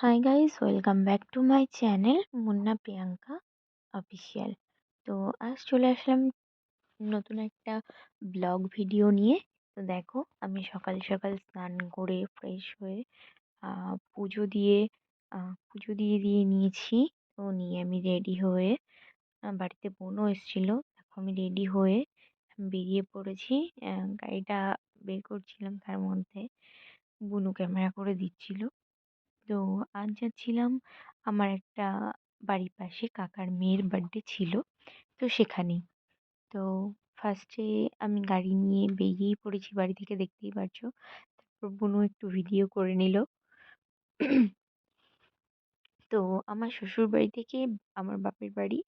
Hi guys, welcome back to my channel Munna Priyanka official. তো আজ চলে আসলাম নতুন একটা ব্লগ ভিডিও নিয়ে। তো দেখো, আমি সকাল সকাল স্নান করে ফ্রেশ হয়ে পুজো দিয়ে দিয়ে নিয়েছি। তো নিয়ে আমি রেডি হয়ে বাড়িতে বোনও এসেছিল। দেখো, আমি রেডি হয়ে বেরিয়ে পড়েছি। গাড়িটা বের করছিলাম, তার মধ্যে বুনু ক্যামেরা করে দিচ্ছিল। তো আজ যাচ্ছিলাম আমার একটা বাড়ির পাশে কাকার মেয়ের বার্থডে ছিল, তো সেখানেই। তো ফার্স্টে আমি গাড়ি নিয়ে বেরিয়েই পড়েছি বাড়ি থেকে, দেখতেই পারছো। তারপর বুনু একটু ভিডিও করে নিল। তো আমার শ্বশুর বাড়ি থেকে আমার বাপের বাড়ি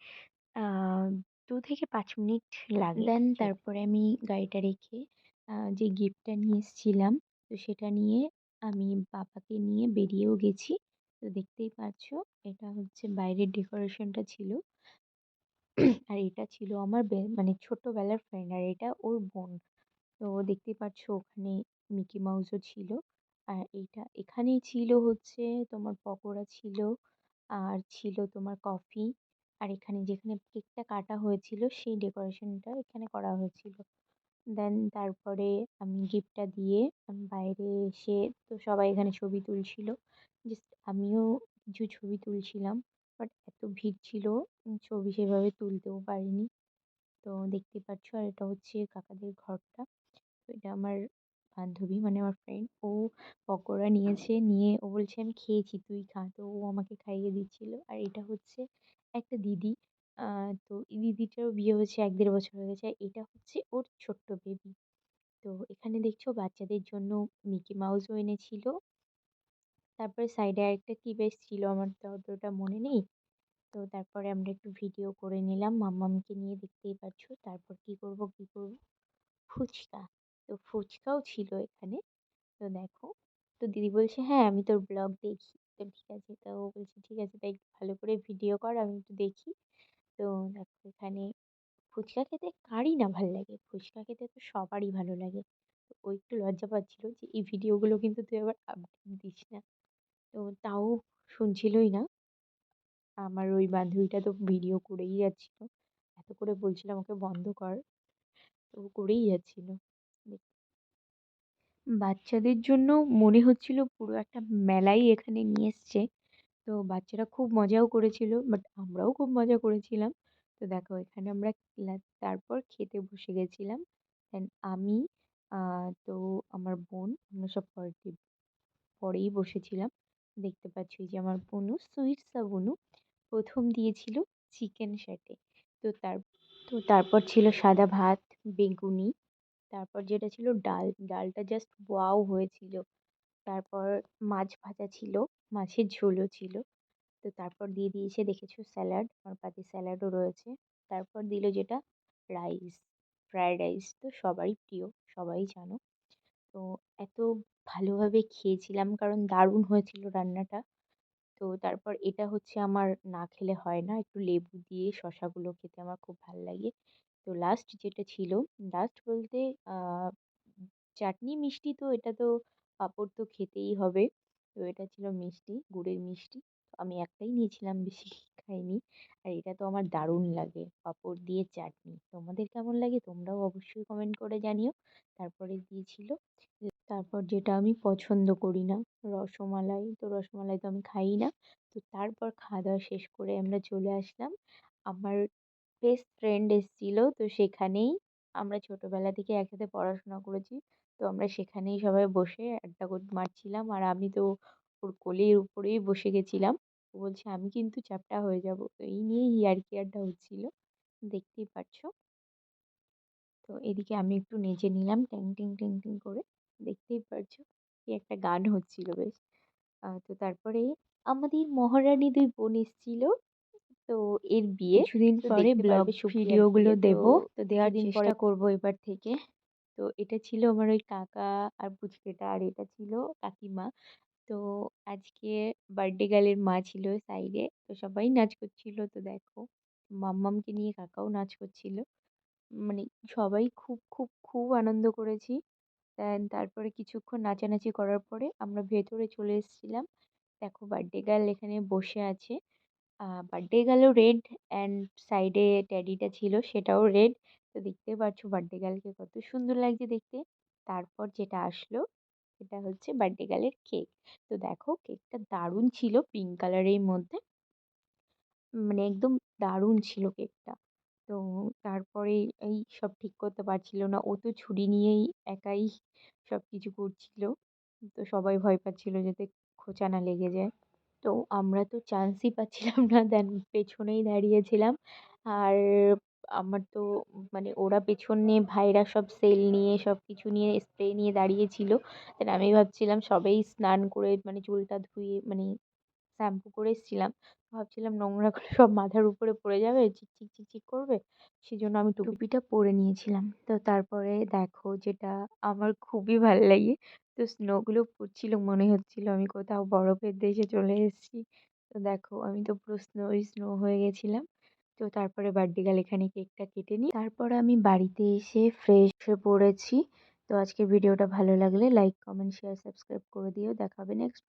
2 থেকে 5 মিনিট লাগে। দেন তারপরে আমি গাড়িটা রেখে যে গিফটটা নিয়ে এসেছিলাম, তো সেটা নিয়ে আমি বাবাকে নিয়ে বেরিয়েও গেছি। তো দেখতেই পাচ্ছো, এটা হচ্ছে বাইরের ডেকোরেশনটা ছিল। আর এটা ছিল আমার মানে ছোটবেলার ফ্রেন্ড, আর এটা ওর বোন। তো দেখতেই পাচ্ছো ওখানে মিকি মাউসও ছিল। আর এইটা এখানেই ছিল হচ্ছে তোমার পকোড়া ছিল, আর ছিল তোমার কফি। আর এখানে যেখানে কেকটা কাটা হয়েছিল সেই ডেকোরেশনটা এখানে করা হয়েছিল। দেন তারপরে আমি গিফটটা দিয়ে আমি বাইরে এসে, তো সবাই এখানে ছবি তুলছিল। জাস্ট আমিও কিছু ছবি তুলছিলাম, বাট এত ভিড় ছিল, ছবি সেভাবে তুলতেও পারিনি। তো দেখতেই পাচ্ছ, আর এটা হচ্ছে কাকাদের ঘরটা। তো এটা আমার বান্ধবী, মানে আমার ফ্রেন্ড, ও পকোড়া নিয়েছে, নিয়ে ও বলছে আমি খেয়েছি, তুই খা। তো ও আমাকে খাইয়ে দিচ্ছিল। আর এটা হচ্ছে একটা দিদি। তো এই দিদিটারও বিয়ে হয়েছে, 1-1.5 বছর হয়ে গেছে। আর এটা হচ্ছে ওর ছোট্ট বেবি। তো এখানে দেখছো বাচ্চাদের জন্য মিকি মাউসও এনেছিল। তারপরে সাইডে আরেকটা কি বেশ ছিল, আমার তো অতটা মনে নেই। তো তারপরে আমরা একটু ভিডিও করে নিলাম মাম্মামকে নিয়ে, দেখতেই পাচ্ছ। তারপর কি করব, ফুচকা। তো ফুচকাও ছিল এখানে। তো দেখো, তো দিদি বলছে হ্যাঁ আমি তোর ব্লগ দেখি। তো ঠিক আছে, তো ও বলছে ঠিক আছে, তাই একটু ভালো করে ভিডিও কর, আমি একটু দেখি। তো দেখো এখানে ফুচকা খেতে কারই না ভালো লাগে, ফুচকা খেতে তো সবারই ভালো লাগে। তো ও একটু লজ্জা পাচ্ছিল যে এই ভিডিওগুলো কিন্তু তুই আবার আপডেট দিস না। তো তাও শুনছিলই না। আমার ওই বান্ধবীটা তো ভিডিও করেই যাচ্ছিল, এত করে বলছিলাম ওকে বন্ধ কর, তো ও করেই যাচ্ছিল। বাচ্চাদের জন্য মনে হচ্ছিল পুরো একটা মেলাই এখানে নিয়ে এসছে। তো বাচ্চারা খুব মজাও করেছিল, বাট আমরাও খুব মজা করেছিলাম। তো দেখো এখানে আমরা তারপর খেতে বসে গেছিলাম। দেন আমি তো আমার বোন, আমরা সব পরেই বসেছিলাম। দেখতে পাচ্ছি যে আমার বুনু, সুইটসা বুনু, প্রথম দিয়েছিল চিকেন স্যাটে। তো তারপর ছিল সাদা ভাত, বেগুনি। তারপর যেটা ছিল ডাল, ডালটা জাস্ট ওয়াও হয়েছিল। তারপর মাছ ভাজা ছিল, মাছের ঝোলও ছিল। তো তারপর দিয়ে দিয়েছে দেখেছো স্যালাড, আমার পাতে স্যালাডও রয়েছে। তারপর দিল যেটা রাইস, ফ্রায়েড রাইস, তো সবারই প্রিয়, সবাই জানো। তো এত ভালোভাবে খেয়েছিলাম কারণ দারুণ হয়েছিল রান্নাটা। তো তারপর এটা হচ্ছে আমার না খেলে হয় না, একটু লেবু দিয়ে শসাগুলো খেতে আমার খুব ভাল লাগে। তো লাস্ট যেটা ছিল, লাস্ট বলতে আহ চাটনি মিষ্টি, তো এটা তো পাঁপড় তো খেতেই হবে। তো এটা ছিল মিষ্টি, গুড়ের মিষ্টি। তো আমি একটাই নিয়েছিলাম, বেশি খাইনি। আর এটা তো আমার দারুণ লাগে, পাঁপড় দিয়ে চাটনি। তোমাদের কেমন লাগে তোমরাও অবশ্যই কমেন্ট করে জানিও। তারপরে দিয়েছিল, তারপর যেটা আমি পছন্দ করি না, রসমালাই। তো রসমালাই তো আমি খাই না। তো তারপর খাওয়া দাওয়া শেষ করে আমরা চলে আসলাম, আমার বেস্ট ফ্রেন্ড এসেছিল, তো সেখানেই। আমরা ছোটবেলা থেকে একসাথে পড়াশোনা করেছি। তো আমরা সেখানেই সবাই বসে আড্ডা মারছিলাম, আর আমি তো ওর কোলের উপরেই বসে গেছিলাম। ও বলছে আমি কিন্তু চ্যাপ্টা হয়ে যাব। তো এই নিয়েই ইয়ার্কি আড্ডা হচ্ছিল, দেখতেই পাচ্ছ। তো এদিকে আমি একটু নেচে নিলাম ট্যাং টিং ট্যাং টিং করে, দেখতেই পারছো। কি একটা গান হচ্ছিল বেশ। তো তারপরে আমাদের মহারানী 2 বোন এসেছিল। তো এর বিয়ে কিছুদিন তো পরে দেখতে ব্লগ পারবে সুপ্রিয়ার ভিডিওগুলো বিয়ে। তো দেব, তো দেওয়ার কিছুদিন পরে চেষ্টা করব এবার থেকে। তো এটা ছিল আমার ওই কাকা আর পুচকেটা, আর এটা ছিল কাকিমা। তো আজকে বার্থডে গার্লের মা ছিল সাইডে, তো সবাই নাচ করছিল। তো দেখো, মাম্মামকে নিয়ে কাকাও নাচ করছিল। মানে সবাই খুব খুব খুব আনন্দ করেছি। দেন তারপরে কিছুক্ষণ নাচানাচি করার পরে আমরা ভেতরে চলে এসেছিলাম। দেখো বার্থডে গার্ল এখানে বসে আছে। বার্থডে গার্লও রেড অ্যান্ড সাইডে টেডিটা ছিল সেটাও রেড। তো দেখতেই পাচ্ছ বার্থডে গার্লকে কত সুন্দর লাগছে দেখতে। তারপর যেটা আসলো সেটা হচ্ছে বার্থডে গার্লের কেক। তো দেখো কেকটা দারুণ ছিল পিঙ্ক কালারের মধ্যে, মানে একদম দারুণ ছিল কেকটা। তো তারপরে এই সব ঠিক করতে পারছিল না। ও তো ছুরি নিয়েই একাই সবকিছু করছিল। তো সবাই ভয় পাচ্ছিল যাতে খোঁচা না লেগে যায়। তো আমরা তো চান্সই পাচ্ছিলাম না, দেন পেছনেই দাঁড়িয়েছিলাম। আর আমার তো মানে ওরা পেছনে ভাইরা সব সেল নিয়ে সব কিছু নিয়ে স্প্রে নিয়ে দাঁড়িয়েছিল। দেন আমি ভাবছিলাম সবাই স্নান করে মানে চুলটা ধুয়ে মানে শ্যাম্পু করে এসেছিলাম। ভাবছিলাম নোংরাগুলো সব মাথার উপরে পড়ে যাবে, চিকচিক চিকচিক করবে। সেজন্য আমি টুপিটা পরে নিয়েছিলাম। তো তারপরে দেখো যেটা আমার খুবই ভাল লাগে, তো স্নোগুলো পড়ছিল মনে হচ্ছিল আমি কোথাও বরফের দেশে চলে এসেছি। তো দেখো আমি তো পুরো স্নোই স্নো হয়ে গেছিলাম। তো তারপরে বার্থডে গার্ল এখানে কেকটা কেটে নিই। তারপর আমি বাড়িতে এসে ফ্রেশ হয়ে পড়েছি। তো আজকের ভিডিওটা ভালো লাগলে লাইক কমেন্ট শেয়ার সাবস্ক্রাইব করে দিও। দেখা হবে নেক্সট